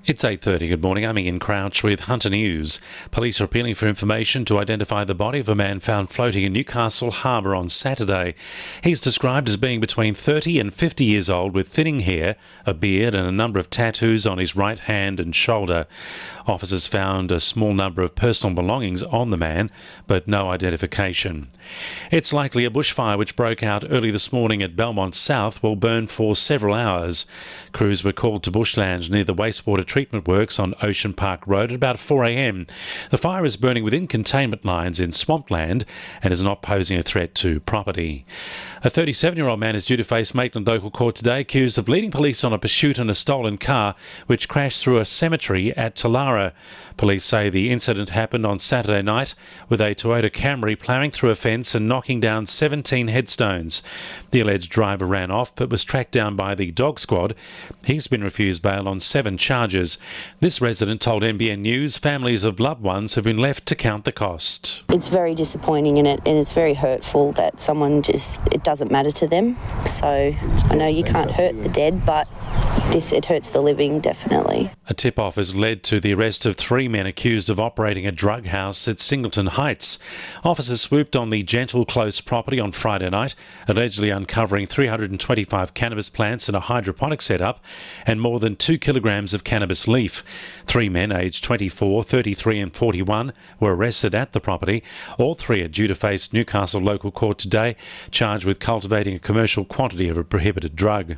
It's 8:30. Good morning. I'm Ian Crouch with Hunter News. Police are appealing for information to identify the body of a man found floating in Newcastle Harbour on Saturday. He's described as being between 30 and 50 years old with thinning hair, a beard and a number of tattoos on his right hand and shoulder. Officers found a small number of personal belongings on the man, but no identification. It's likely a bushfire which broke out early this morning at Belmont South will burn for several hours. Crews were called to bushland near the wastewater treatment works on Ocean Park Road at about 4 a.m. The fire is burning within containment lines in swampland and is not posing a threat to property. A 37-year-old man is due to face Maitland Local Court today, accused of leading police on a pursuit in a stolen car which crashed through a cemetery at Talara. Police say the incident happened on Saturday night with a Toyota Camry ploughing through a fence and knocking down 17 headstones. The alleged driver ran off but was tracked down by the dog squad. He's been refused bail on 7 charges. This resident told NBN News families of loved ones have been left to count the cost. It's very disappointing and it's very hurtful that it doesn't matter to them. So I know you can't hurt the dead, but it hurts the living, definitely. A tip-off has led to the arrest of 3 men accused of operating a drug house at Singleton Heights. Officers swooped on the Gentle Close property on Friday night, allegedly uncovering 325 cannabis plants in a hydroponic setup and more than 2 kilograms of cannabis leaf. 3 men aged 24, 33 and 41 were arrested at the property. All 3 are due to face Newcastle Local Court today, charged with cultivating a commercial quantity of a prohibited drug.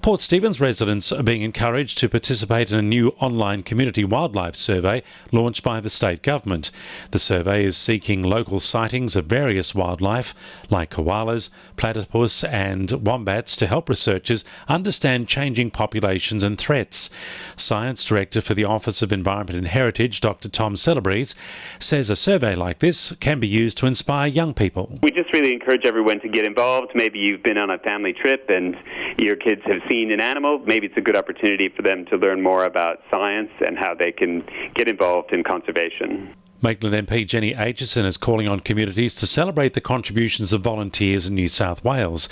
Port Stephens residents are being encouraged to participate in a new online community wildlife survey launched by the state government. The survey is seeking local sightings of various wildlife like koalas, platypus and wombats to help researchers understand changing populations and threats. Science Director for the Office of Environment and Heritage, Dr. Tom Celebrezze, says a survey like this can be used to inspire young people. We just really encourage everyone to get involved. Maybe you've been on a family trip and your kids have seen an animal. Maybe it's a good opportunity for them to learn more about science and how they can get involved in conservation. Maitland MP Jenny Aitchison is calling on communities to celebrate the contributions of volunteers in New South Wales.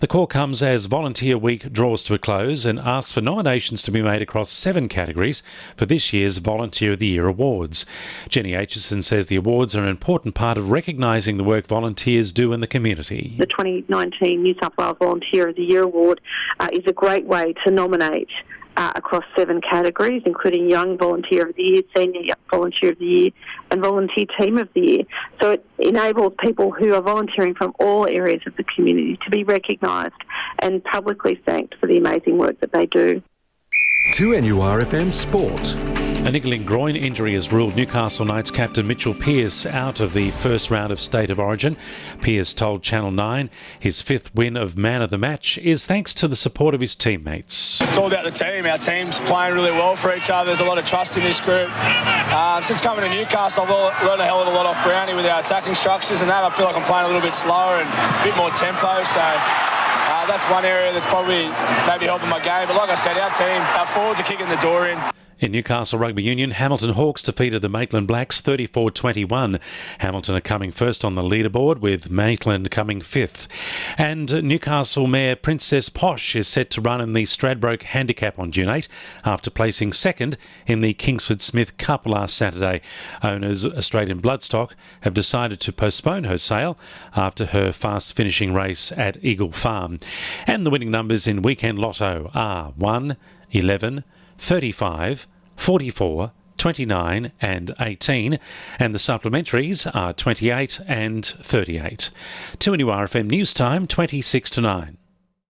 The call comes as Volunteer Week draws to a close and asks for nominations to be made across 7 categories for this year's Volunteer of the Year awards. Jenny Aitchison says the awards are an important part of recognising the work volunteers do in the community. The 2019 New South Wales Volunteer of the Year award is a great way to nominate across 7 categories, including Young Volunteer of the Year, Senior Volunteer of the Year and Volunteer Team of the Year. So it enables people who are volunteering from all areas of the community to be recognised and publicly thanked for the amazing work that they do. 2NURFM Sport. A niggling groin injury has ruled Newcastle Knights captain Mitchell Pearce out of the first round of State of Origin. Pearce told Channel 9 his 5th win of Man of the Match is thanks to the support of his teammates. It's all about the team. Our team's playing really well for each other. There's a lot of trust in this group. Since coming to Newcastle, I've learned a hell of a lot off Brownie with our attacking structures and that. I feel like I'm playing a little bit slower and a bit more tempo, so that's one area that's probably maybe helping my game. But like I said, our forwards are kicking the door in. In Newcastle Rugby Union, Hamilton Hawks defeated the Maitland Blacks 34-21. Hamilton are coming first on the leaderboard, with Maitland coming 5th. And Newcastle Mayor Princess Posh is set to run in the Stradbroke Handicap on June 8 after placing 2nd in the Kingsford Smith Cup last Saturday. Owners Australian Bloodstock have decided to postpone her sale after her fast finishing race at Eagle Farm. And the winning numbers in Weekend Lotto are 1, 11, 35, 44, 29 and 18, and the supplementaries are 28 and 38. 2NURFM News Time, 26 to 9.